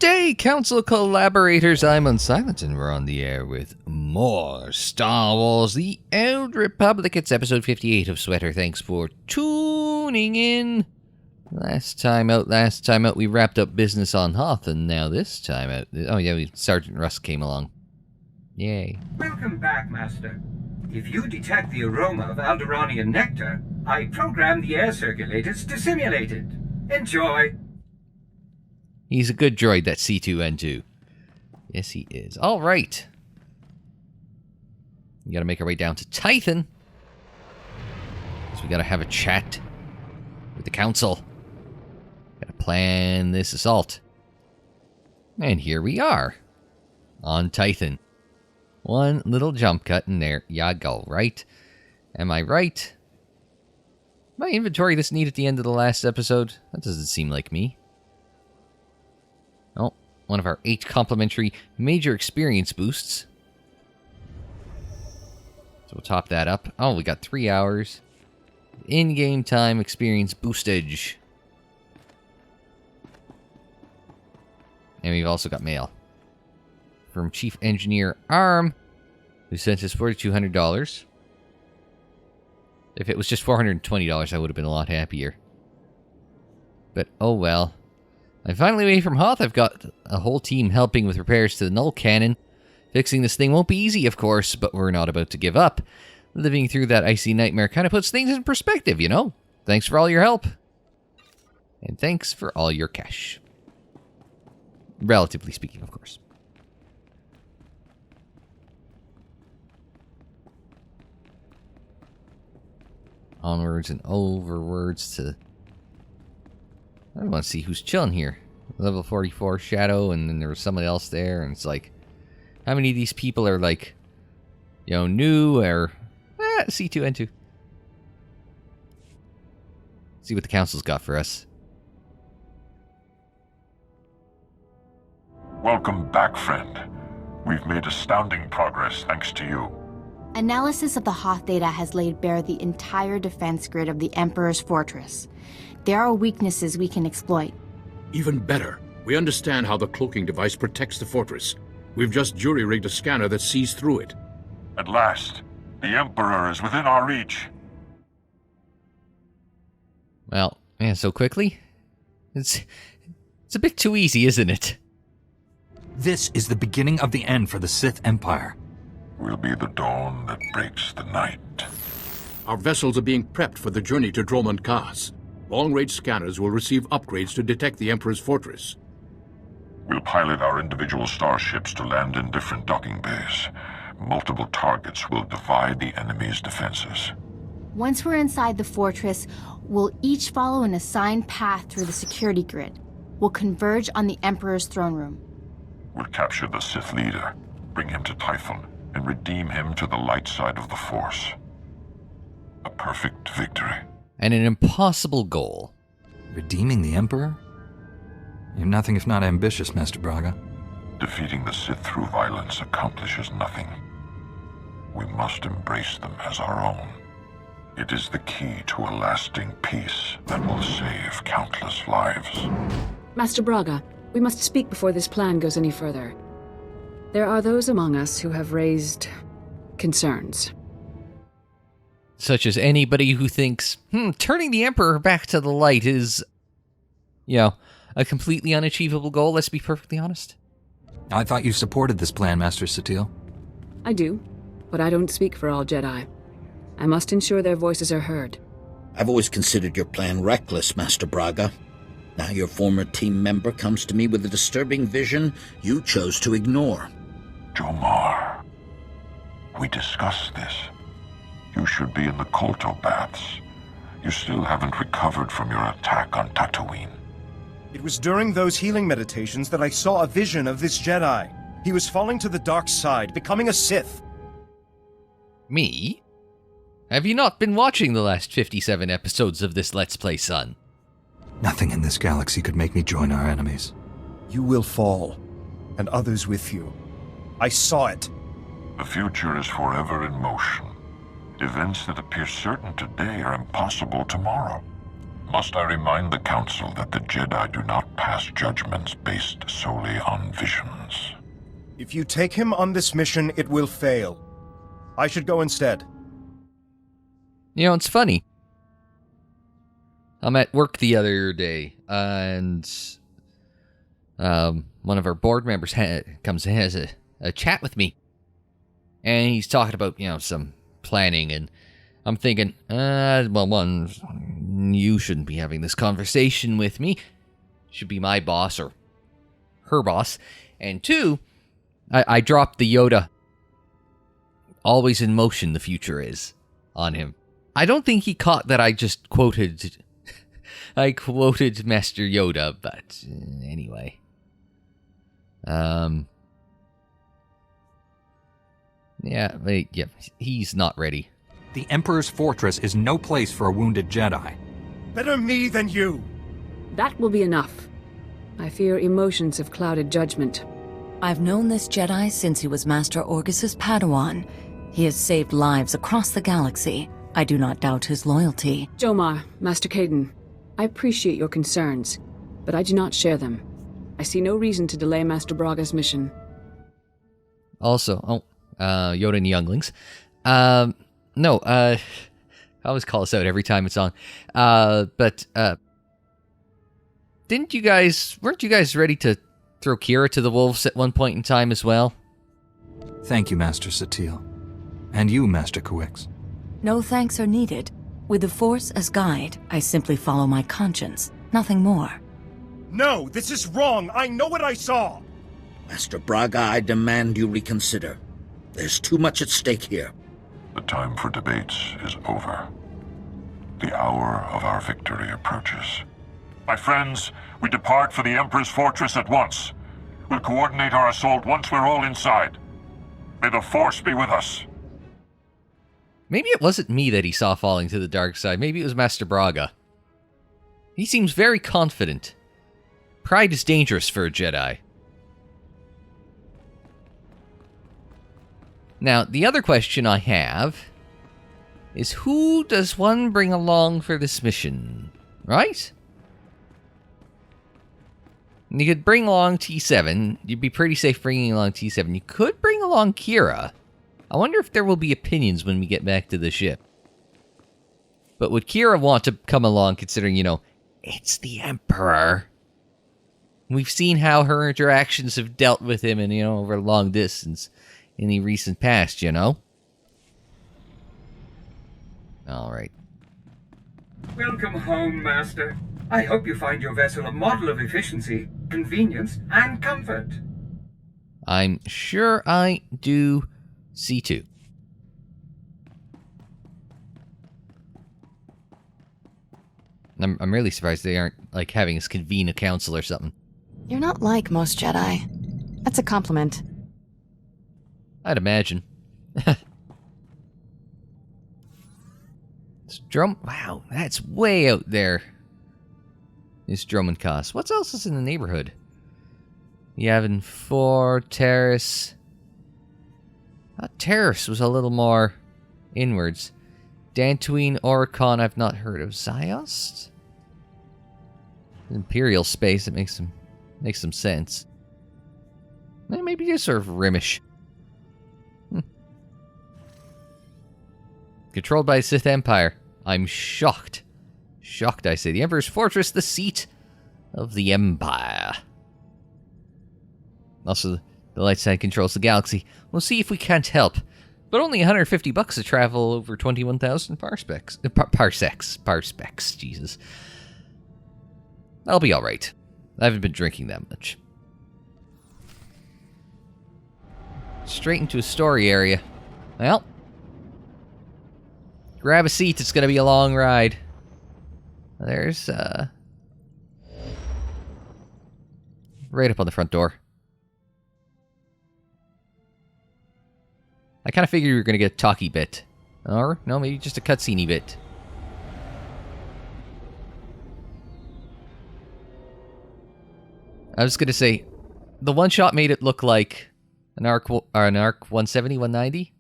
day, Council collaborators. I'm Unsilent, and we're on the air with more Star Wars The Old Republic. It's episode 58 of SWTOR. Thanks for tuning in. Last time out, we wrapped up business on Hoth, and now this time out... Oh yeah, Sergeant Russ came along. Yay. Welcome back, Master. If you detect the aroma of Alderaanian nectar, I program the air circulators to simulate it. Enjoy! He's a good droid, that C2N2. Yes, he is. All right. We gotta make our way down to Tython. So we gotta have a chat with the Council. Gotta plan this assault. And here we are. On Tython. One little jump cut in there. Ya go, right? Am I right? My inventory this neat at the end of the last episode? That doesn't seem like me. Oh, one of our 8 complimentary major experience boosts. So we'll top that up. Oh, we got 3 hours. In-game time experience boostage. And we've also got mail. From Chief Engineer Arm, who sent us $4,200. If it was just $420, I would have been a lot happier. But, oh well. I'm finally away from Hoth. I've got a whole team helping with repairs to the null cannon. Fixing this thing won't be easy, of course, but we're not about to give up. Living through that icy nightmare kind of puts things in perspective, you know? Thanks for all your help. And thanks for all your cash. Relatively speaking, of course. Onwards and overwards to... I want to see who's chilling here. Level 44 Shadow, and then there was somebody else there, and it's like... How many of these people are like... You know, new, or... C2N2. See what the Council's got for us. Welcome back, friend. We've made astounding progress thanks to you. Analysis of the Hoth data has laid bare the entire defense grid of the Emperor's fortress. There are weaknesses we can exploit. Even better, we understand how the cloaking device protects the fortress. We've just jury-rigged a scanner that sees through it. At last, the Emperor is within our reach. Well, man, so quickly? It's a bit too easy, isn't it? This is the beginning of the end for the Sith Empire. We'll be the dawn that breaks the night. Our vessels are being prepped for the journey to Dromund Kaas. Long-range scanners will receive upgrades to detect the Emperor's fortress. We'll pilot our individual starships to land in different docking bays. Multiple targets will divide the enemy's defenses. Once we're inside the fortress, we'll each follow an assigned path through the security grid. We'll converge on the Emperor's throne room. We'll capture the Sith leader, bring him to Tython, and redeem him to the light side of the Force. A perfect victory. And an impossible goal. Redeeming the Emperor? You're nothing if not ambitious, Master Braga. Defeating the Sith through violence accomplishes nothing. We must embrace them as our own. It is the key to a lasting peace that will save countless lives. Master Braga, we must speak before this plan goes any further. There are those among us who have raised concerns. Such as anybody who thinks, turning the Emperor back to the light is, you know, a completely unachievable goal, let's be perfectly honest. I thought you supported this plan, Master Satele. I do, but I don't speak for all Jedi. I must ensure their voices are heard. I've always considered your plan reckless, Master Braga. Now your former team member comes to me with a disturbing vision you chose to ignore. Jomar, we discussed this. You should be in the Kolto baths. You still haven't recovered from your attack on Tatooine. It was during those healing meditations that I saw a vision of this Jedi. He was falling to the dark side, becoming a Sith. Me? Have you not been watching the last 57 episodes of this Let's Play, son? Nothing in this galaxy could make me join our enemies. You will fall, and others with you. I saw it. The future is forever in motion. Events that appear certain today are impossible tomorrow. Must I remind the Council that the Jedi do not pass judgments based solely on visions? If you take him on this mission, it will fail. I should go instead. You know, it's funny. I'm at work the other day, and one of our board members comes and has a chat with me. And he's talking about, some planning, and I'm thinking, well, one, you shouldn't be having this conversation with me. Should be my boss or her boss. And two, I dropped the Yoda, always in motion the future is, on him. I don't think he caught that I just quoted... I quoted Master Yoda, but anyway. Yeah, he's not ready. The Emperor's fortress is no place for a wounded Jedi. Better me than you! That will be enough. I fear emotions have clouded judgment. I've known this Jedi since he was Master Orgus's Padawan. He has saved lives across the galaxy. I do not doubt his loyalty. Jomar, Master Caden, I appreciate your concerns, but I do not share them. I see no reason to delay Master Braga's mission. Also, Yoda and Younglings. No, I always call us out every time it's on. But weren't you guys ready to throw Kira to the wolves at one point in time as well? Thank you, Master Satil. And you, Master Kawix. No thanks are needed. With the Force as guide, I simply follow my conscience, nothing more. No, this is wrong! I know what I saw! Master Braga, I demand you reconsider. There's too much at stake here. The time for debates is over. The hour of our victory approaches. My friends, we depart for the Emperor's fortress at once. We'll coordinate our assault once we're all inside. May the Force be with us. Maybe it wasn't me that he saw falling to the dark side. Maybe it was Master Braga. He seems very confident. Pride is dangerous for a Jedi. Now, the other question I have is who does one bring along for this mission? Right? You could bring along T7. You'd be pretty safe bringing along T7. You could bring along Kira. I wonder if there will be opinions when we get back to the ship. But would Kira want to come along considering, it's the Emperor? We've seen how her interactions have dealt with him and, over a long distance in the recent past, Alright. Welcome home, Master. I hope you find your vessel a model of efficiency, convenience, and comfort. I'm sure I do. C2. I'm really surprised they aren't, having us convene a council or something. You're not like most Jedi. That's a compliment. I'd imagine. Wow, that's way out there. It's Dromund Kaas. What else is in the neighborhood? Yavin 4, Terrace. Terrace was a little more inwards. Dantooine, Oricon, I've not heard of. Ziost? Imperial space, it makes some sense. Maybe just sort of Rimish. Controlled by Sith Empire. I'm shocked. Shocked, I say. The Emperor's Fortress, the seat of the Empire. Also, the light side controls the galaxy. We'll see if we can't help. But only $150 to travel over 21,000 parsecs. Parsecs, Jesus. I'll be alright. I haven't been drinking that much. Straight into a story area. Well, grab a seat, it's gonna be a long ride. There's, right up on the front door. I kind of figured we were going to get a talky bit. Or, no, maybe just a cutscene-y bit. I was going to say, the one-shot made it look like an ARC 170, 190?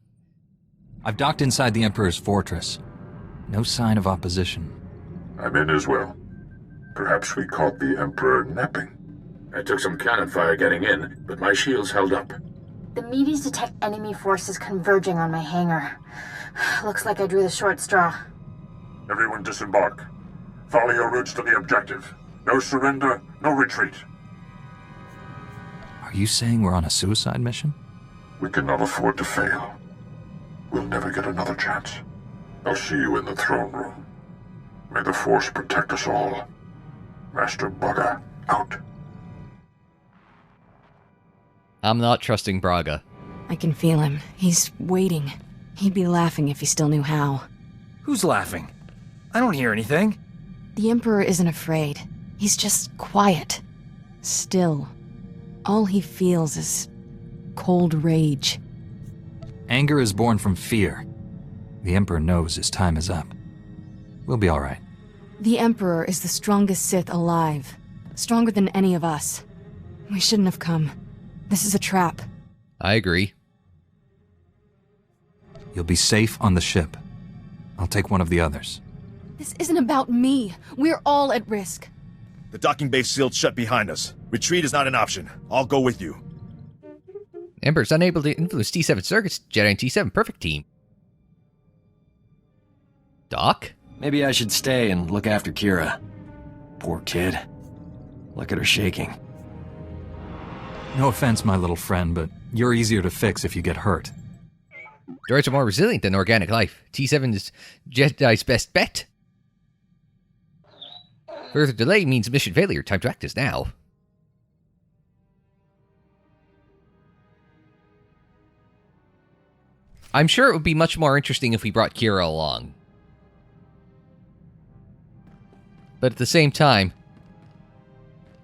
I've docked inside the Emperor's fortress. No sign of opposition. I'm in as well. Perhaps we caught the Emperor napping. I took some cannon fire getting in, but my shields held up. The meteors detect enemy forces converging on my hangar. Looks like I drew the short straw. Everyone disembark. Follow your routes to the objective. No surrender, no retreat. Are you saying we're on a suicide mission? We cannot afford to fail. We'll never get another chance. I'll see you in the throne room. May the Force protect us all. Master Braga, out. I'm not trusting Braga. I can feel him. He's waiting. He'd be laughing if he still knew how. Who's laughing? I don't hear anything. The Emperor isn't afraid. He's just quiet. Still. All he feels is cold rage. Anger is born from fear. The Emperor knows his time is up. We'll be all right. The Emperor is the strongest Sith alive. Stronger than any of us. We shouldn't have come. This is a trap. I agree. You'll be safe on the ship. I'll take one of the others. This isn't about me. We're all at risk. The docking bay's sealed shut behind us. Retreat is not an option. I'll go with you. Emperor's unable to influence T7 circuits. Jedi and T7, perfect team. Doc? Maybe I should stay and look after Kira. Poor kid. Look at her shaking. No offense, my little friend, but you're easier to fix if you get hurt. Droids are more resilient than organic life. T7 is Jedi's best bet. Further delay means mission failure. Time to act is now. I'm sure it would be much more interesting if we brought Kira along. But at the same time,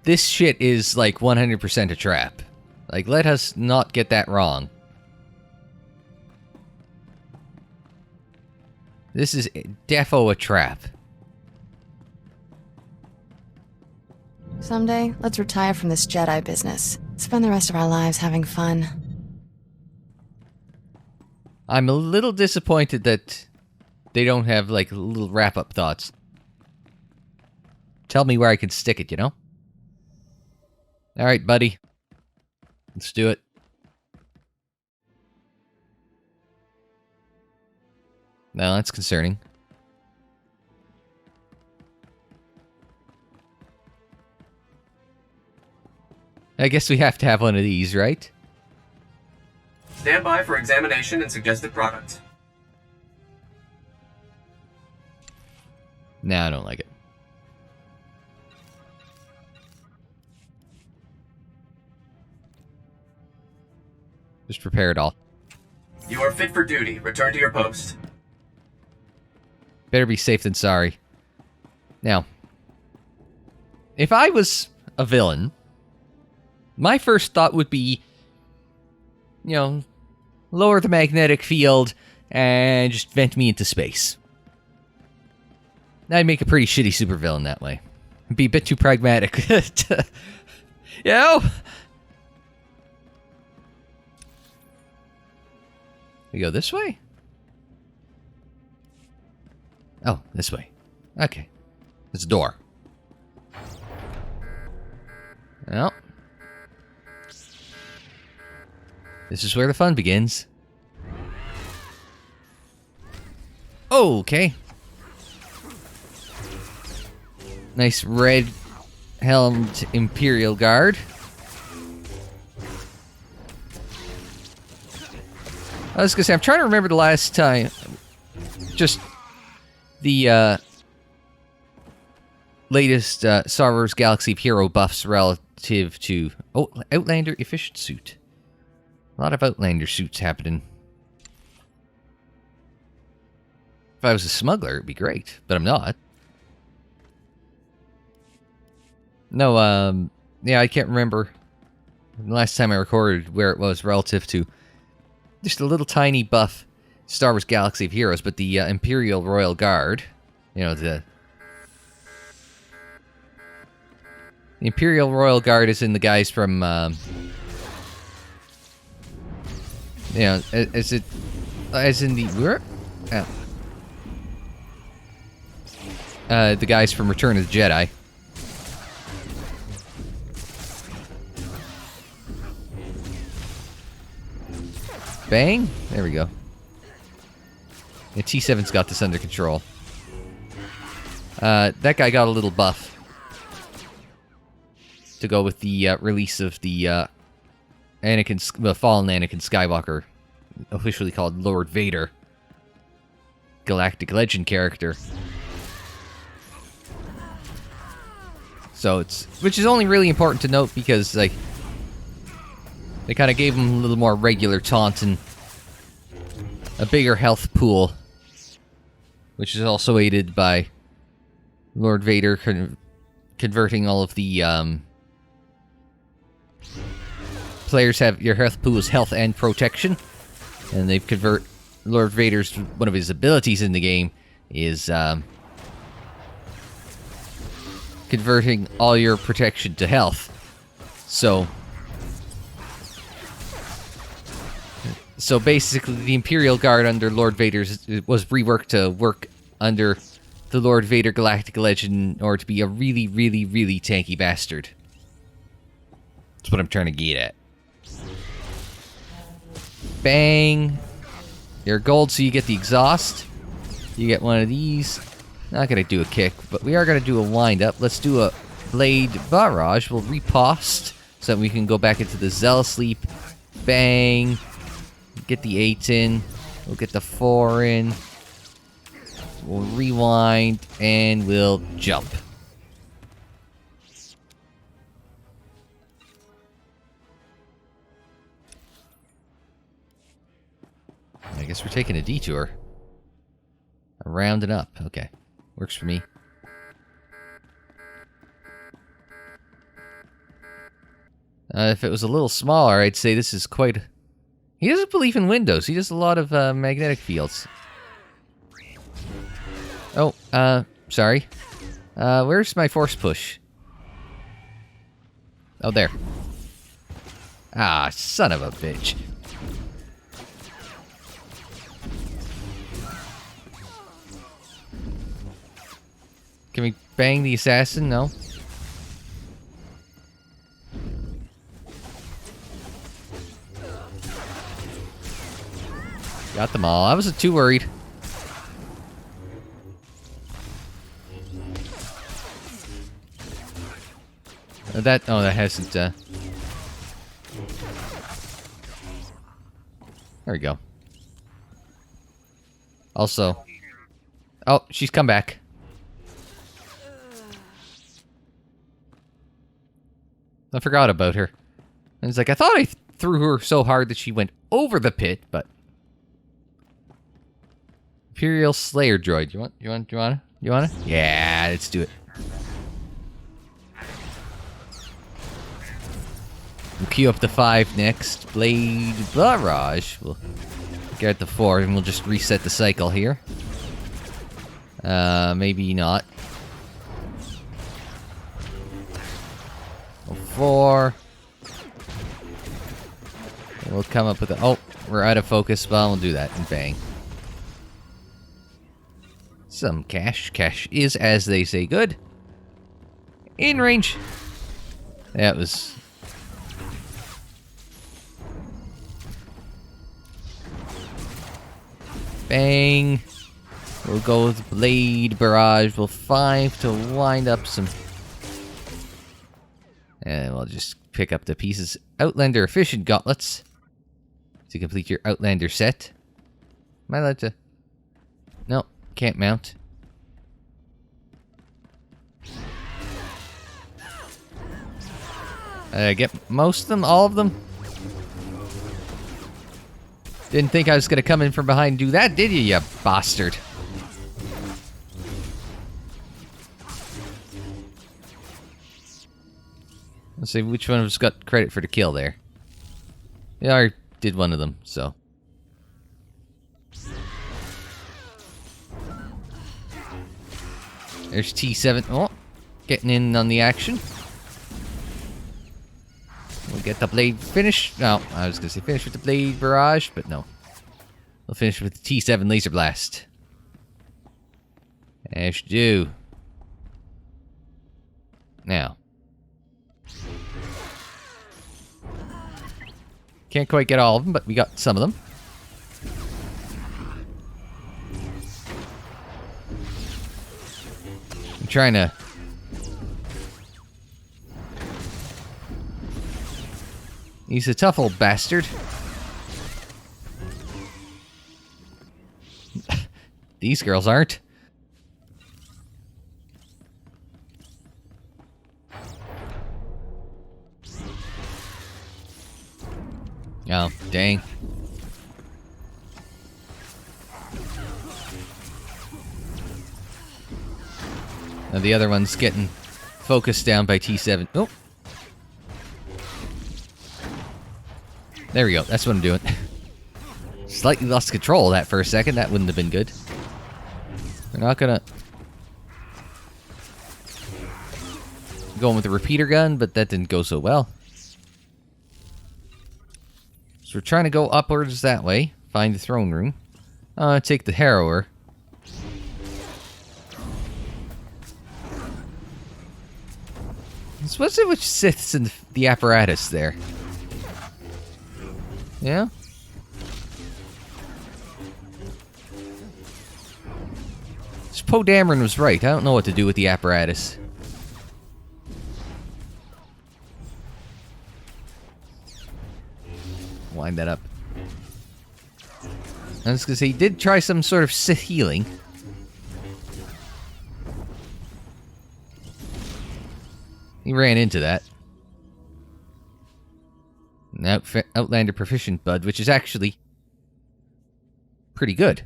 this shit is like 100% a trap. Like, let us not get that wrong. This is defo a trap. Someday, let's retire from this Jedi business. Spend the rest of our lives having fun. I'm a little disappointed that they don't have, like, little wrap-up thoughts. Tell me where I can stick it, you know? Alright, buddy. Let's do it. No, that's concerning. I guess we have to have one of these, right? Stand by for examination and suggested products. Nah, I don't like it. Just prepare it all. You are fit for duty. Return to your post. Better be safe than sorry. Now, if I was a villain, my first thought would be, you know, lower the magnetic field and just vent me into space. I'd make a pretty shitty supervillain that way. Be a bit too pragmatic. You know? We go this way? Oh, this way. Okay. There's a door. Well. This is where the fun begins. Okay. Nice red-helmed Imperial Guard. I was gonna say, I'm trying to remember the last time. Just the latest Star Wars Galaxy of Hero buffs relative to Outlander efficient suit. A lot of Outlander suits happening. If I was a smuggler, it'd be great, but I'm not. No, yeah, I can't remember the last time I recorded where it was relative to just a little tiny buff Star Wars Galaxy of Heroes, but the Imperial Royal Guard, you know, the Imperial Royal Guard is in the guys from, you know, is it, as in the, the guys from Return of the Jedi. Bang. There we go. Yeah, T7's got this under control. That guy got a little buff to go with the release of the fallen Anakin Skywalker, officially called Lord Vader, Galactic Legend character. So which is only really important to note because like they kind of gave him a little more regular taunt and a bigger health pool, which is also aided by Lord Vader converting all of the players have your health pool is health and protection, and they convert Lord Vader's one of his abilities in the game is converting all your protection to health. So basically, the Imperial Guard under Lord Vader was reworked to work under the Lord Vader Galactic Legend in order to be a really, really, really tanky bastard. That's what I'm trying to get at. Bang. You're gold, so you get the exhaust. You get one of these. Not going to do a kick, but we are going to do a wind-up. Let's do a blade barrage. We'll repost so that we can go back into the Zealous Sleep. Bang. Get the 8 in. We'll get the 4 in. We'll rewind, and we'll jump. I guess we're taking a detour. Around and up. Okay. Works for me. If it was a little smaller, I'd say this is quite... He doesn't believe in windows. He does a lot of magnetic fields. Oh, sorry. Where's my force push? Oh, there. Ah, son of a bitch. Can we bang the assassin? No. Got them all. I wasn't too worried. That hasn't, There we go. Also... Oh, she's come back. I forgot about her. And it's like, I thought I threw her so hard that she went over the pit, but... Imperial Slayer droid. You want it? Yeah, let's do it. We'll queue up the 5 next. Blade Barrage. We'll get the 4 and we'll just reset the cycle here. Maybe not. 4. We'll come up with a... Oh, we're out of focus. Well, we'll do that and bang. Some cash. Cash is, as they say, good. In range. That was... Bang. We'll go with Blade Barrage. We'll 5 to wind up some... And we'll just pick up the pieces. Outlander Efficient Gauntlets. To complete your Outlander set. Am I allowed to... No, can't mount. Get most of them? All of them? Didn't think I was gonna come in from behind and do that, did you bastard? Let's see which one of us got credit for the kill there. Yeah, I did one of them, so. There's T7. Oh, getting in on the action. We'll get the blade finished. No, I was going to say finish with the blade barrage, but no. We'll finish with the T7 laser blast. As you do. Now. Can't quite get all of them, but we got some of them. trying to... He's a tough old bastard. These girls aren't. Oh, dang. Now the other one's getting focused down by T7. Oh. There we go. That's what I'm doing. Slightly lost control of that for a second. That wouldn't have been good. We're not gonna... Going with the repeater gun, but that didn't go so well. So we're trying to go upwards that way. Find the throne room. Take the harrower. So what's it with Siths and the apparatus there? Yeah? Poe Dameron was right. I don't know what to do with the apparatus. Wind that up. I was gonna say, he did try some sort of Sith healing. He ran into that. An Outlander Proficient Bud, which is actually pretty good.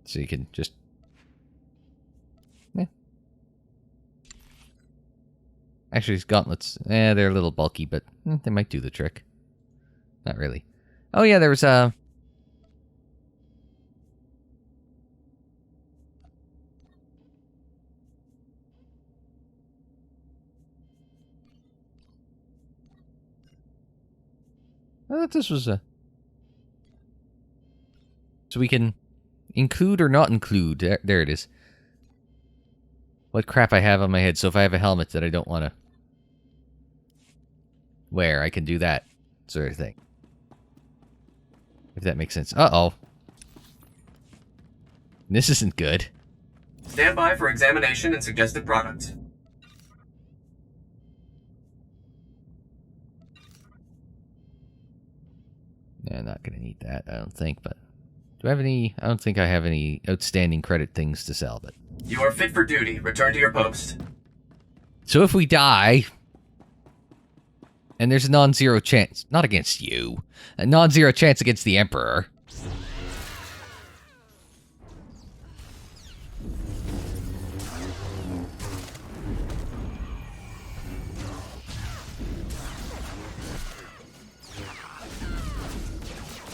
So you can just... Yeah. Actually, these gauntlets, they're a little bulky, but they might do the trick. Not really. Oh yeah, there was a... I thought this was a... So we can include or not include. There it is. What crap I have on my head. So if I have a helmet that I don't want to wear, I can do that sort of thing. If that makes sense. Uh-oh. This isn't good. Stand by for examination and suggested products. Yeah, not going to need that, I don't think, but... Do I have any... I don't think I have any outstanding credit things to sell, but... You are fit for duty. Return to your post. So if we die... And there's a non-zero chance... Not against you. A non-zero chance against the Emperor.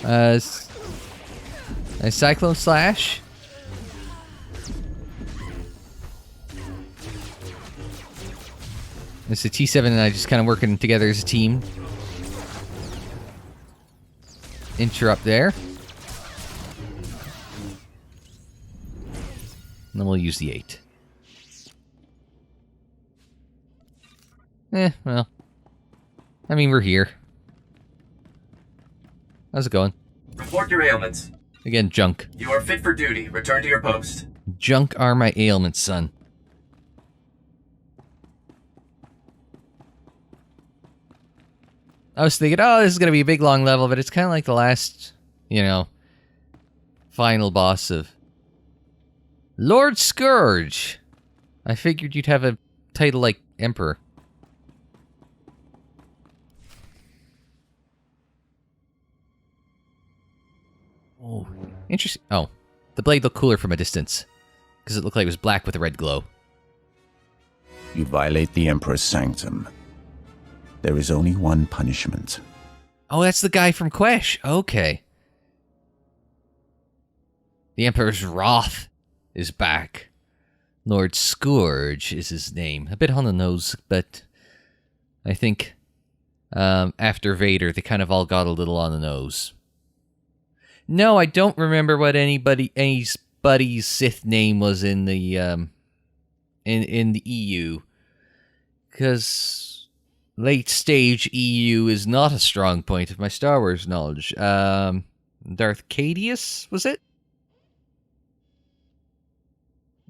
A Cyclone Slash. It's a T7 and I just kind of working together as a team. Interrupt there. And then we'll use the 8. Well. I mean, we're here. How's it going? Report your ailments. Again, junk. You are fit for duty. Return to your post. Junk are my ailments, son. I was thinking, oh, this is going to be a big, long level, but it's kind of like the last, you know, final boss of Lord Scourge. I figured you'd have a title like Emperor. Oh, interesting. Oh, the blade looked cooler from a distance, because it looked like it was black with a red glow. You violate the Emperor's sanctum. There is only one punishment. Oh, that's the guy from Quesh. Okay. The Emperor's Wrath is back. Lord Scourge is his name. A bit on the nose, but I think after Vader, they kind of all got a little on the nose. No, I don't remember what anybody's Sith name was in the in the EU, because late stage EU is not a strong point of my Star Wars knowledge. Darth Caedius, was it?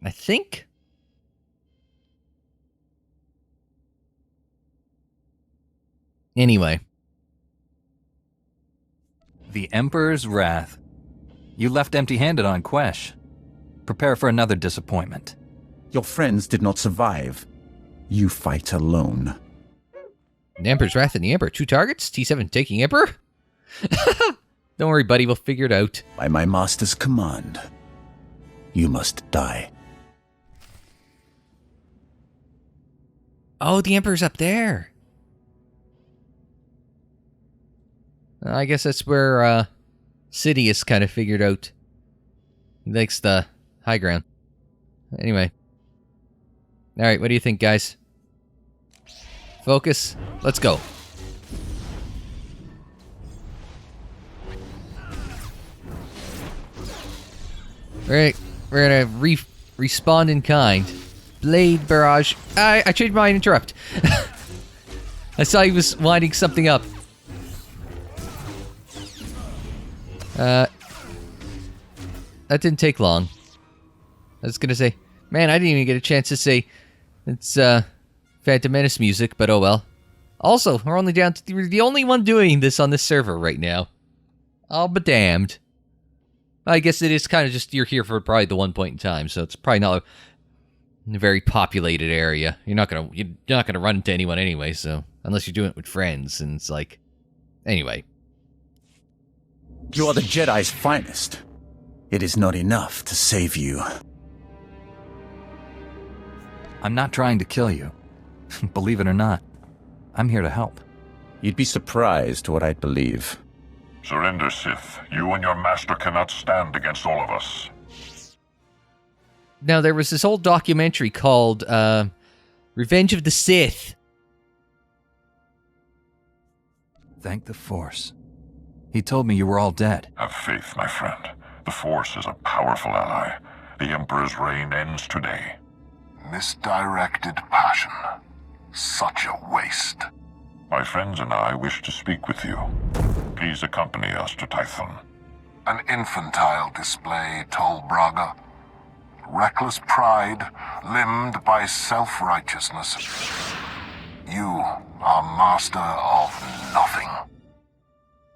I think? Anyway. The Emperor's Wrath. You left empty-handed on Quesh. Prepare for another disappointment. Your friends did not survive. You fight alone. The Emperor's Wrath and the Emperor. 2 targets? T7 taking Emperor? Don't worry, buddy. We'll figure it out. By my master's command, you must die. Oh, the Emperor's up there. I guess that's where Sidious kind of figured out. He likes the high ground. Anyway. Alright, what do you think, guys? Focus. Let's go. We're gonna respond in kind. Blade barrage. I changed my interrupt. I saw he was winding something up. That didn't take long. I was gonna say, man, I didn't even get a chance to say it's Phantom Menace music, but oh well. Also, we're only down to we're the only one doing this on this server right now. I'll be damned. I guess it is kind of just you're here for probably the one point in time, so it's probably not a very populated area. You're not gonna run into anyone anyway, so unless you're doing it with friends, and it's like, anyway. You are the Jedi's finest. It is not enough to save you. I'm not trying to kill you. Believe it or not, I'm here to help. You'd be surprised what I'd believe. Surrender, Sith. You and your master cannot stand against all of us. Now, there was this old documentary called Revenge of the Sith. Thank the Force. He told me you were all dead. Have faith, my friend. The Force is a powerful ally. The Emperor's reign ends today. Misdirected passion. Such a waste. My friends and I wish to speak with you. Please accompany us to Tython. An infantile display, Tol Braga. Reckless pride, limbed by self-righteousness. You are master of nothing.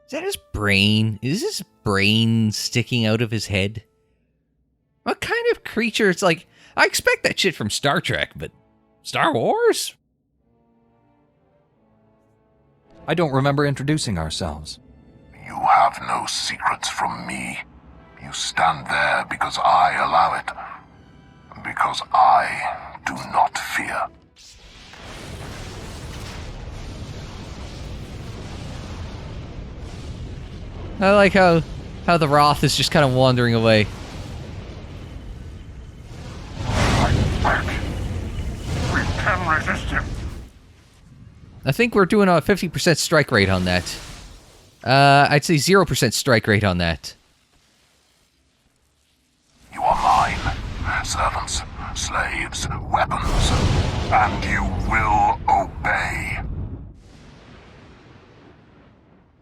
Is that his brain? Is his brain sticking out of his head? What kind of creature? It's like, I expect that shit from Star Trek, but Star Wars? I don't remember introducing ourselves. You have no secrets from me. You stand there because I allow it. Because I do not fear. I like how the Roth is just kind of wandering away. Fight back. We can resist him. I think we're doing a 50% strike rate on that. I'd say 0% strike rate on that. You are mine. Servants, slaves, weapons. And you will obey.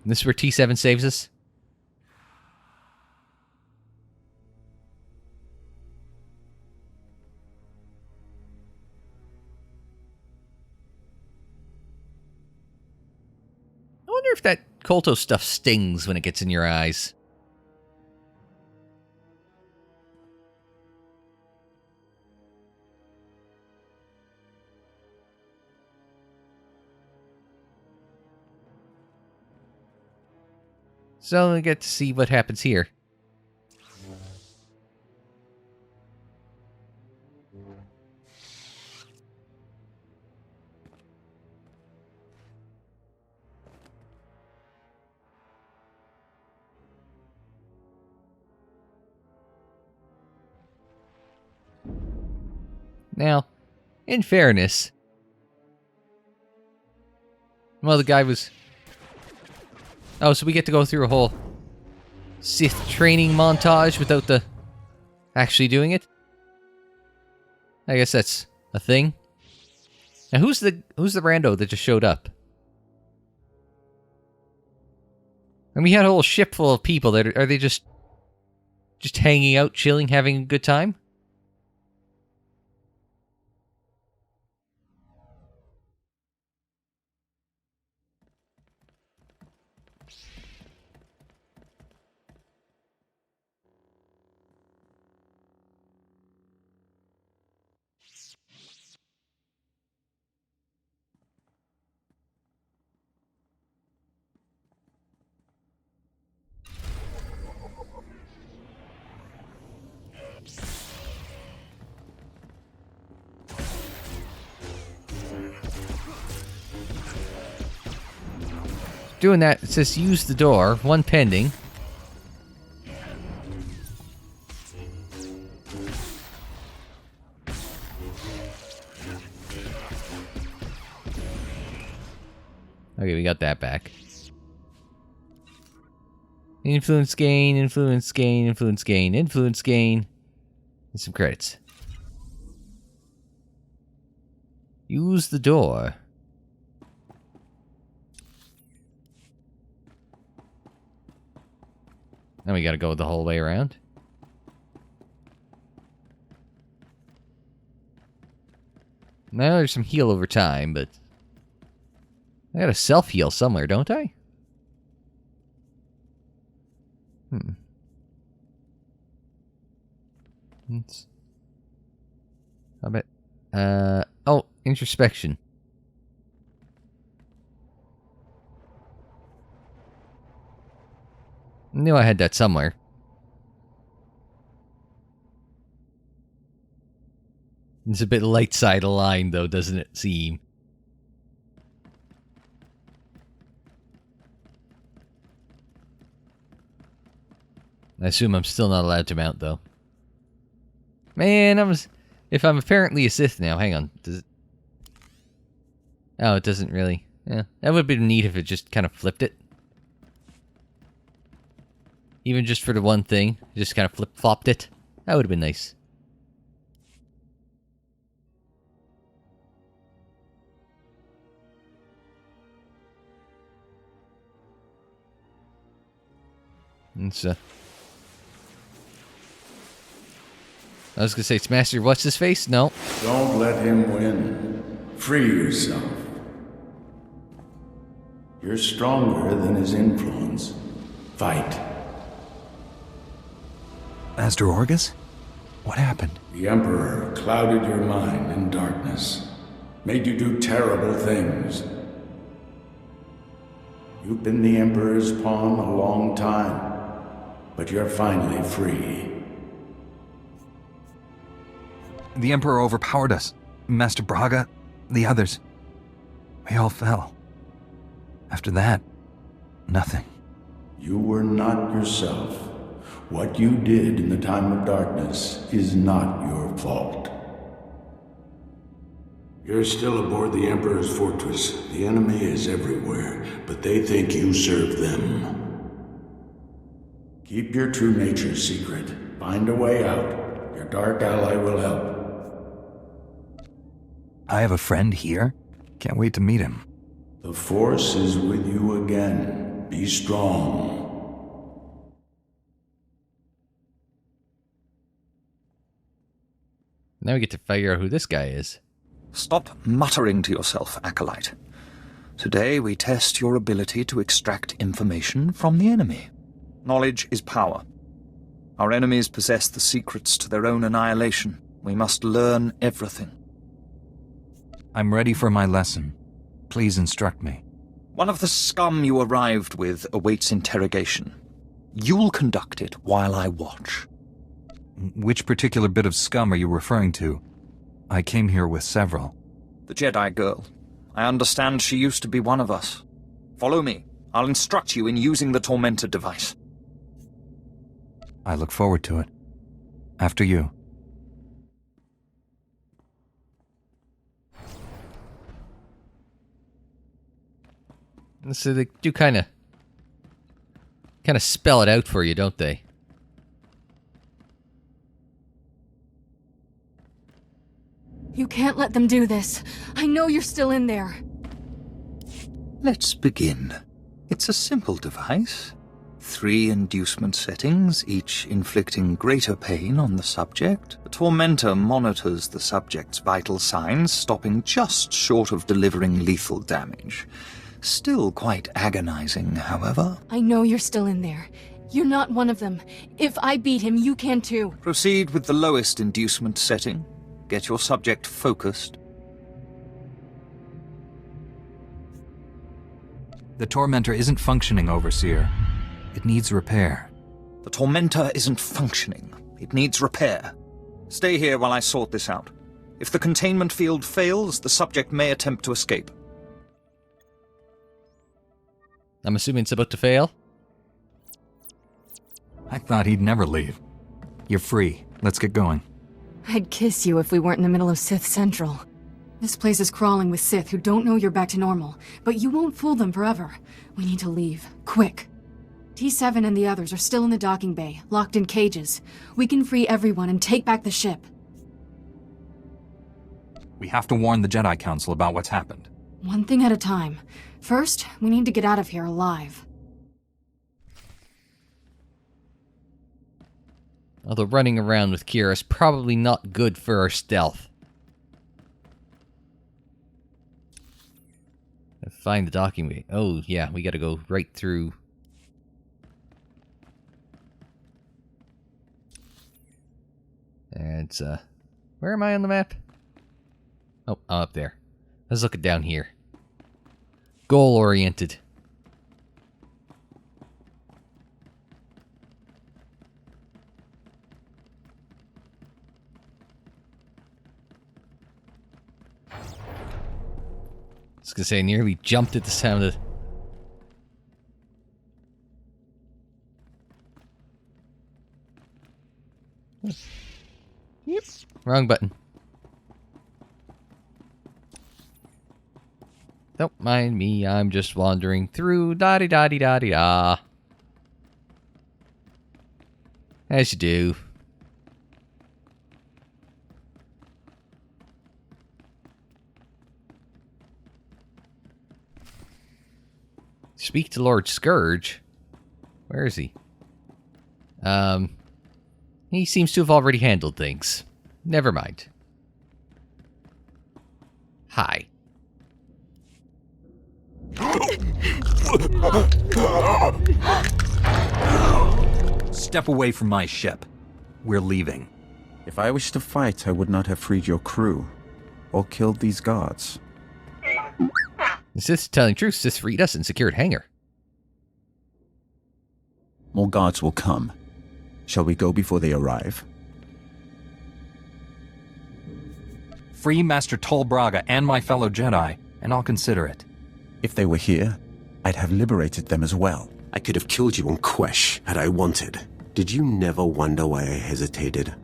This is where T7 saves us? I wonder if that Kolto stuff stings when it gets in your eyes. So we get to see what happens here. Now, in fairness, well, the guy was... Oh, so we get to go through a whole Sith training montage without the actually doing it? I guess that's a thing. Now, who's the rando that just showed up? And we had a whole ship full of people. That are they just hanging out, chilling, having a good time? Doing that, it says use the door. One pending. Okay, we got that back. Influence gain, influence gain, influence gain, influence gain. And some credits. Use the door. Now we gotta go the whole way around. Now there's some heal over time, but I gotta self-heal somewhere, don't I? I bet. Oh, introspection. Knew I had that somewhere. It's a bit light side aligned, though, doesn't it seem? I assume I'm still not allowed to mount, though. Man, if I'm apparently a Sith now, hang on. Does it... Oh, it doesn't really. Yeah, that would have been neat if it just kind of flipped it. Even just for the one thing, just kind of flip-flopped it. That would have been nice. It's, I was gonna say, it's Master What's-His-Face? No. Don't let him win. Free yourself. You're stronger than his influence. Fight. Master Orgus? What happened? The Emperor clouded your mind in darkness. Made you do terrible things. You've been the Emperor's pawn a long time, but you're finally free. The Emperor overpowered us. Master Braga, the others. We all fell. After that, nothing. You were not yourself. What you did in the time of darkness is not your fault. You're still aboard the Emperor's fortress. The enemy is everywhere, but they think you serve them. Keep your true nature secret. Find a way out. Your dark ally will help. I have a friend here. Can't wait to meet him. The Force is with you again. Be strong. Now we get to figure out who this guy is. Stop muttering to yourself, Acolyte. Today we test your ability to extract information from the enemy. Knowledge is power. Our enemies possess the secrets to their own annihilation. We must learn everything. I'm ready for my lesson. Please instruct me. One of the scum you arrived with awaits interrogation. You'll conduct it while I watch. Which particular bit of scum are you referring to? I came here with several. The Jedi girl. I understand she used to be one of us. Follow me. I'll instruct you in using the Tormentor device. I look forward to it. After you. So they do kind of spell it out for you, don't they? You can't let them do this. I know you're still in there. Let's begin. It's a simple device. 3 inducement settings, each inflicting greater pain on the subject. The tormentor monitors the subject's vital signs, stopping just short of delivering lethal damage. Still quite agonizing, however. I know you're still in there. You're not one of them. If I beat him, you can too. Proceed with the lowest inducement setting. Get your subject focused. The Tormentor isn't functioning, Overseer. It needs repair. The Tormentor isn't functioning. It needs repair. Stay here while I sort this out. If the containment field fails, the subject may attempt to escape. I'm assuming it's about to fail. I thought he'd never leave. You're free. Let's get going. I'd kiss you if we weren't in the middle of Sith Central. This place is crawling with Sith who don't know you're back to normal, but you won't fool them forever. We need to leave. Quick. T7 and the others are still in the docking bay, locked in cages. We can free everyone and take back the ship. We have to warn the Jedi Council about what's happened. One thing at a time. First, we need to get out of here alive. Although running around with Kira is probably not good for our stealth. Find the docking bay. Oh, yeah, we gotta go right through. And it's, where am I on the map? Oh, I'm up there. Let's look at down here. Goal-oriented. I was gonna say, I nearly jumped at the sound of... Yep. Wrong button. Don't mind me, I'm just wandering through da-di-da-di-da-di-da. As you do. Speak to Lord Scourge. Where is he? He seems to have already handled things. Never mind. Hi. Step away from my ship. We're leaving. If I wished to fight, I would not have freed your crew, or killed these guards. The Sith telling truth, Sith freed us and secured hangar. More guards will come. Shall we go before they arrive? Free Master Tol Braga and my fellow Jedi, and I'll consider it. If they were here, I'd have liberated them as well. I could have killed you on Quesh had I wanted. Did you never wonder why I hesitated?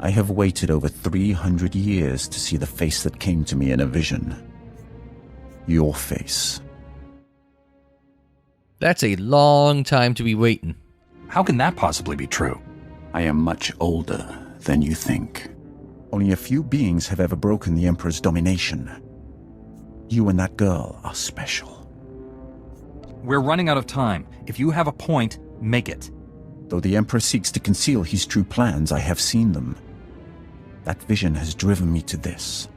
I have waited over 300 years to see the face that came to me in a vision. Your face. That's a long time to be waiting. How can that possibly be true? I am much older than you think. Only a few beings have ever broken the Emperor's domination. You and that girl are special. We're running out of time. If you have a point, make it. Though the Emperor seeks to conceal his true plans, I have seen them. That vision has driven me to this.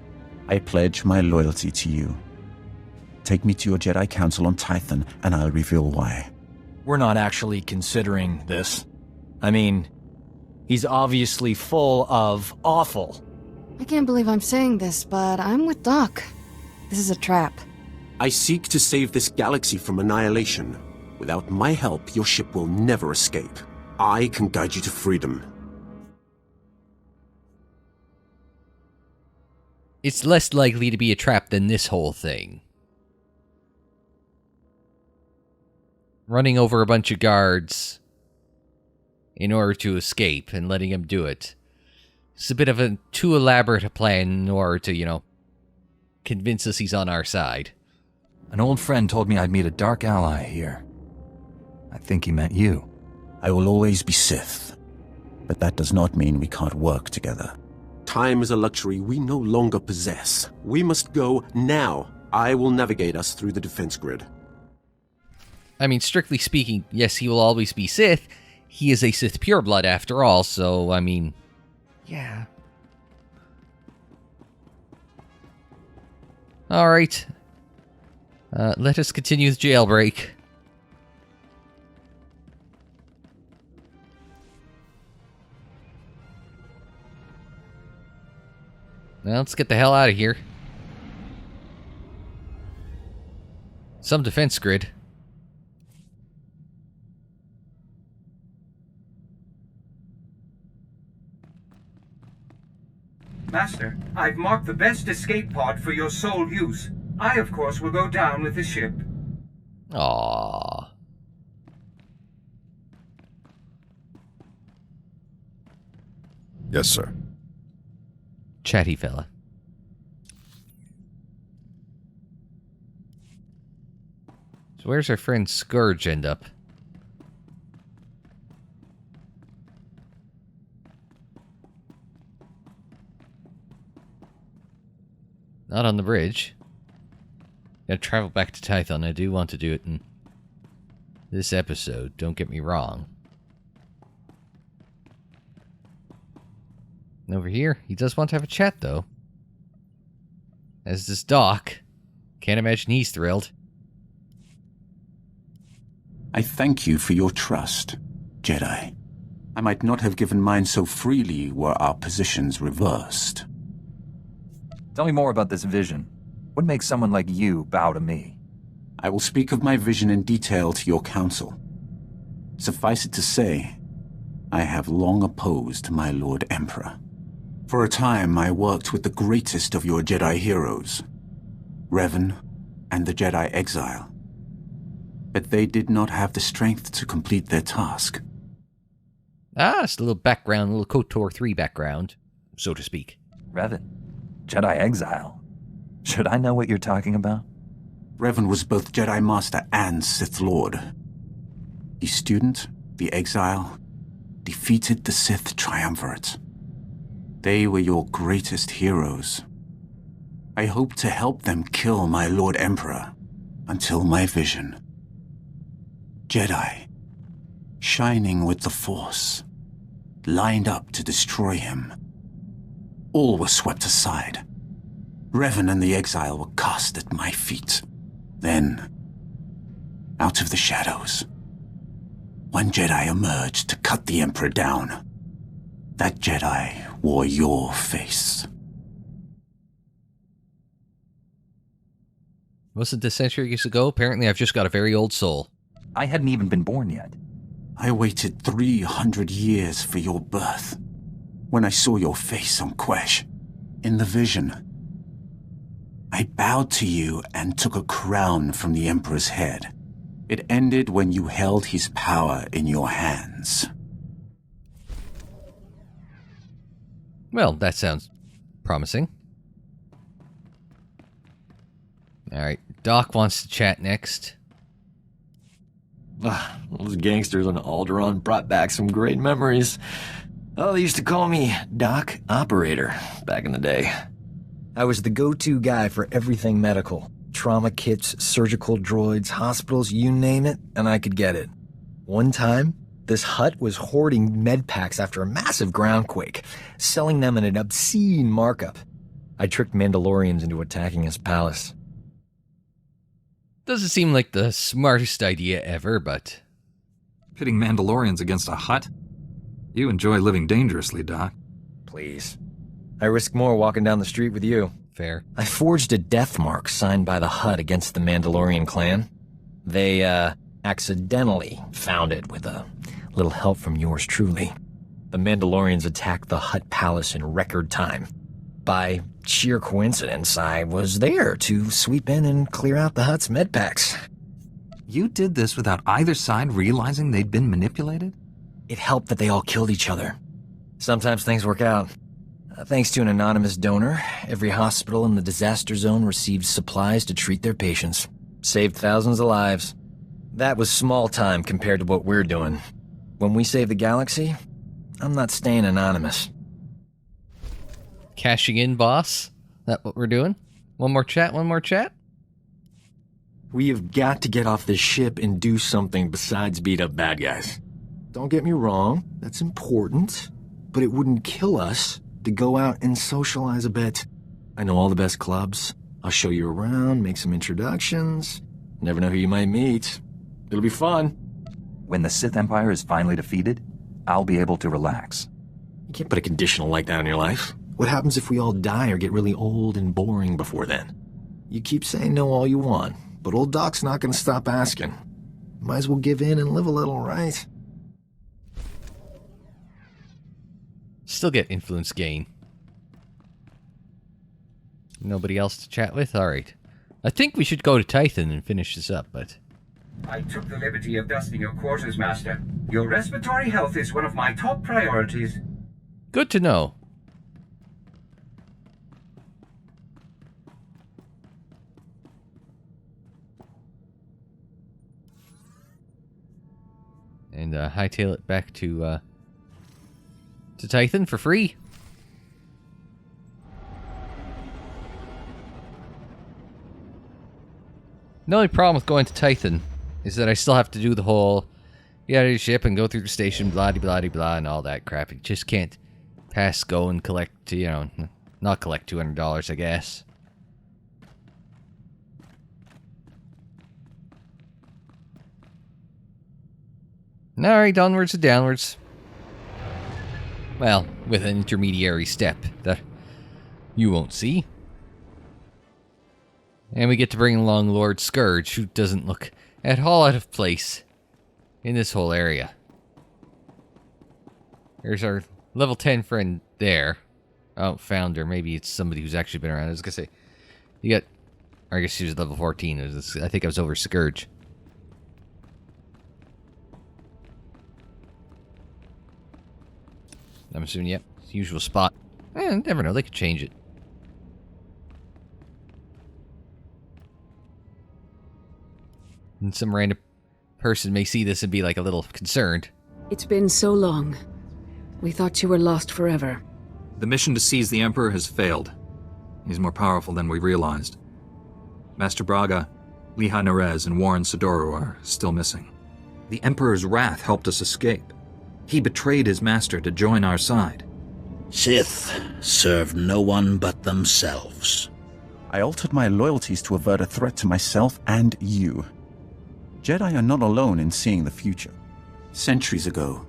I pledge my loyalty to you. Take me to your Jedi Council on Tython, and I'll reveal why. We're not actually considering this. I mean, he's obviously full of awful. I can't believe I'm saying this, but I'm with Doc. This is a trap. I seek to save this galaxy from annihilation. Without my help, your ship will never escape. I can guide you to freedom. It's less likely to be a trap than this whole thing. Running over a bunch of guards in order to escape and letting him do it. It's a bit of a too elaborate a plan in order to, convince us he's on our side. An old friend told me I'd meet a dark ally here. I think he meant you. I will always be Sith, but that does not mean we can't work together. Time is a luxury we no longer possess. We must go now. I will navigate us through the defense grid. I mean, strictly speaking, yes, he will always be Sith. He is a Sith pureblood after all, so, I mean, yeah. Alright. Let us continue the jailbreak. Now, let's get the hell out of here. Some defense grid. Master, I've marked the best escape pod for your sole use. I, of course, will go down with the ship. Aww. Yes, sir. Chatty fella. So where's our friend Scourge end up? Not on the bridge. Gotta travel back to Tython. I do want to do it in this episode, don't get me wrong. And over here, he does want to have a chat, though. As does Doc. Can't imagine he's thrilled. I thank you for your trust, Jedi. I might not have given mine so freely were our positions reversed. Tell me more about this vision. What makes someone like you bow to me? I will speak of my vision in detail to your council. Suffice it to say, I have long opposed my Lord Emperor. For a time, I worked with the greatest of your Jedi heroes, Revan and the Jedi Exile. But they did not have the strength to complete their task. Ah, it's a little background, a little KOTOR 3 background, so to speak. Revan? Jedi Exile? Should I know what you're talking about? Revan was both Jedi Master and Sith Lord. The student, the Exile, defeated the Sith Triumvirate. They were your greatest heroes. I hope to help them kill my Lord Emperor until my vision. Jedi, shining with the Force, lined up to destroy him. All were swept aside. Revan and the Exile were cast at my feet. Then, out of the shadows, one Jedi emerged to cut the Emperor down. That Jedi wore your face. Wasn't this centuries ago? Apparently I've just got a very old soul. I hadn't even been born yet. I waited 300 years for your birth. When I saw your face on Quesh, in the vision, I bowed to you and took a crown from the Emperor's head. It ended when you held his power in your hands. Well, that sounds promising. Alright, Doc wants to chat next. Those gangsters on Alderaan brought back some great memories. Oh, they used to call me Doc Operator back in the day. I was the go-to guy for everything medical. Trauma kits, surgical droids, hospitals, you name it, and I could get it. One time, this hut was hoarding med packs after a massive groundquake, selling them at an obscene markup. I tricked Mandalorians into attacking his palace. Doesn't seem like the smartest idea ever, but... Pitting Mandalorians against a hut? You enjoy living dangerously, Doc. Please. I risk more walking down the street with you. Fair. I forged a death mark signed by the Hutt against the Mandalorian clan. They, accidentally found it with a little help from yours truly. The Mandalorians attacked the Hutt palace in record time. By sheer coincidence, I was there to sweep in and clear out the Hutt's medpacks. You did this without either side realizing they'd been manipulated? It helped that they all killed each other. Sometimes things work out. Thanks to an anonymous donor, every hospital in the disaster zone received supplies to treat their patients. Saved thousands of lives. That was small time compared to what we're doing. When we save the galaxy, I'm not staying anonymous. Cashing in, boss? That what we're doing? One more chat, one more chat? We have got to get off this ship and do something besides beat up bad guys. Don't get me wrong, that's important, but it wouldn't kill us to go out and socialize a bit. I know all the best clubs. I'll show you around, make some introductions. Never know who you might meet. It'll be fun. When the Sith Empire is finally defeated, I'll be able to relax. You can't put a conditional like that on your life. What happens if we all die or get really old and boring before then? You keep saying no all you want, but old Doc's not gonna stop asking. Might as well give in and live a little, right? Still get influence gain. Nobody else to chat with? Alright. I think we should go to Titan and finish this up, but... I took the liberty of dusting your quarters, Master. Your respiratory health is one of my top priorities. Good to know. And hightail it back to Titan for free. The only problem with going to Titan is that I still have to do the whole get out of your ship and go through the station, blah-de-blah-de-blah, and all that crap. You just can't pass go and collect, you know, not collect $200, I guess. Alright, onwards and downwards. Well, with an intermediary step that you won't see. And we get to bring along Lord Scourge, who doesn't look at all out of place in this whole area. There's our level 10 friend there. Oh, founder. Maybe it's somebody who's actually been around. I was gonna say, you got... I guess she was level 14. I think I was over Scourge. I'm assuming, yep. Usual spot. Never know. They could change it. And some random person may see this and be like a little concerned. It's been so long. We thought you were lost forever. The mission to seize the Emperor has failed. He's more powerful than we realized. Master Braga, Liha Nerez, and Warren Sodoru are still missing. The Emperor's wrath helped us escape. He betrayed his master to join our side. Sith serve no one but themselves. I altered my loyalties to avert a threat to myself and you. Jedi are not alone in seeing the future. Centuries ago,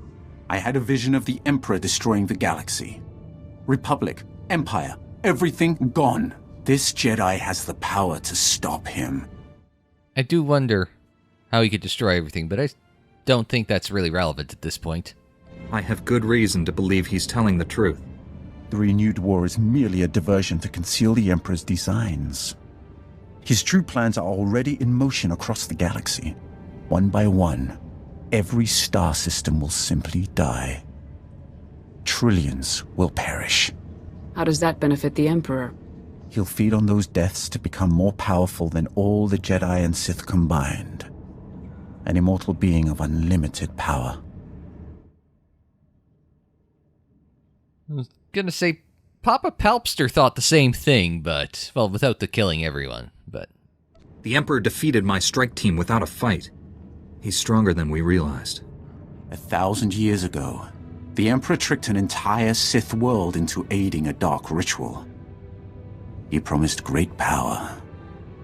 I had a vision of the Emperor destroying the galaxy. Republic, Empire, everything gone. This Jedi has the power to stop him. I do wonder how he could destroy everything, but I don't think that's really relevant at this point. I have good reason to believe he's telling the truth. The renewed war is merely a diversion to conceal the Emperor's designs. His true plans are already in motion across the galaxy. One by one, every star system will simply die. Trillions will perish. How does that benefit the Emperor? He'll feed on those deaths to become more powerful than all the Jedi and Sith combined. An immortal being of unlimited power. I was gonna say, Papa Palpster thought the same thing, but, well, without the killing everyone, but... The Emperor defeated my strike team without a fight. He's stronger than we realized. 1,000 years ago, the Emperor tricked an entire Sith world into aiding a dark ritual. He promised great power.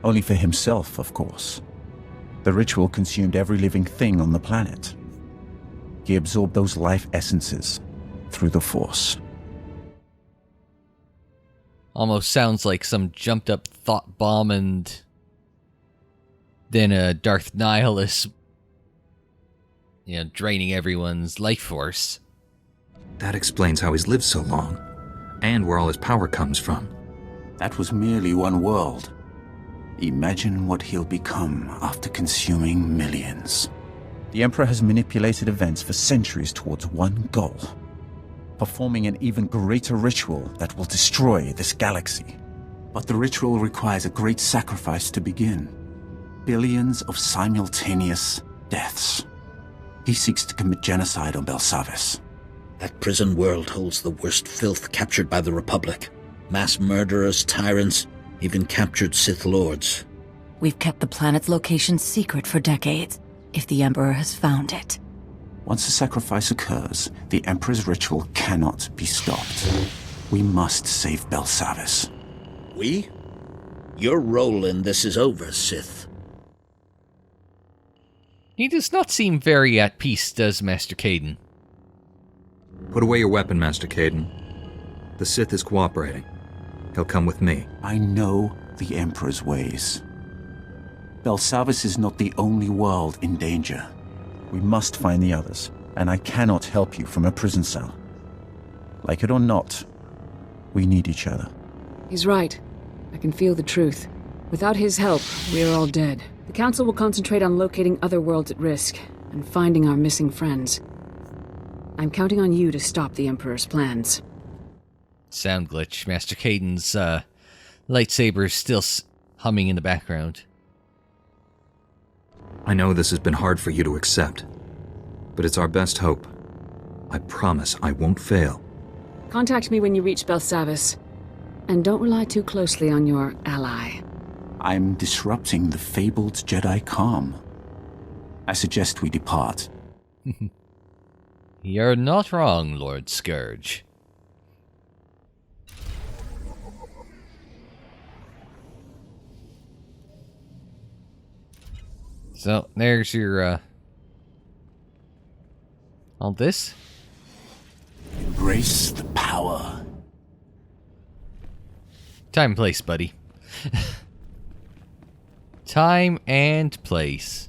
Only for himself, of course. The ritual consumed every living thing on the planet. He absorbed those life essences through the Force. Almost sounds like some jumped up thought bomb and then a Darth Nihilus, you know, draining everyone's life force. That explains how he's lived so long, and where all his power comes from. That was merely one world. Imagine what he'll become after consuming millions. The Emperor has manipulated events for centuries towards one goal. Performing an even greater ritual that will destroy this galaxy. But the ritual requires a great sacrifice to begin. Billions of simultaneous deaths. He seeks to commit genocide on Belsavis. That prison world holds the worst filth captured by the Republic. Mass murderers, tyrants, even captured Sith Lords. We've kept the planet's location secret for decades, if the Emperor has found it. Once a sacrifice occurs, the Emperor's ritual cannot be stopped. We must save Belsavis. We? Your role in this is over, Sith. He does not seem very at peace, does Master Caden? Put away your weapon, Master Caden. The Sith is cooperating. He'll come with me. I know the Emperor's ways. Belsavis is not the only world in danger. We must find the others, and I cannot help you from a prison cell. Like it or not, we need each other. He's right. I can feel the truth. Without his help, we are all dead. The Council will concentrate on locating other worlds at risk, and finding our missing friends. I'm counting on you to stop the Emperor's plans. Sound glitch. Master Caden's lightsaber is still humming in the background. I know this has been hard for you to accept, but it's our best hope. I promise I won't fail. Contact me when you reach Belsavis. And don't rely too closely on your ally. I'm disrupting the fabled Jedi calm. I suggest we depart. You're not wrong, Lord Scourge. So, there's your, all this. Embrace the power. Time and place, buddy. Time and place.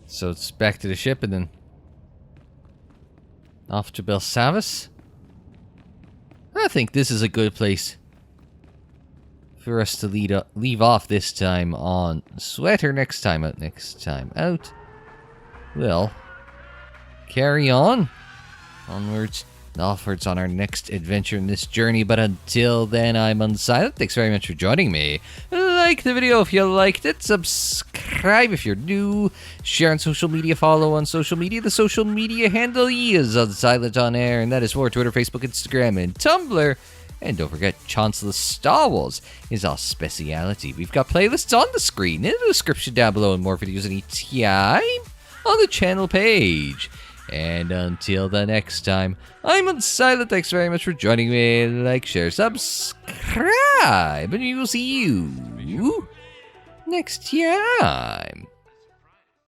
So it's back to the ship and then off to Belsavis. I think this is a good place for us to leave off this time on SWTOR. Next time out. We'll carry on. Onwards and offwards on our next adventure in this journey. But until then, I'm Unsilent. Thanks very much for joining me. Like the video if you liked it. Subscribe if you're new. Share on social media. Follow on social media. The social media handle is Unsilent on air. And that is for Twitter, Facebook, Instagram, and Tumblr. And don't forget, Chancellor Star Wars is our speciality. We've got playlists on the screen, in the description down below, and more videos anytime on the channel page. And until the next time, I'm Unsilent. Thanks very much for joining me. Like, share, subscribe, and we will see you next time.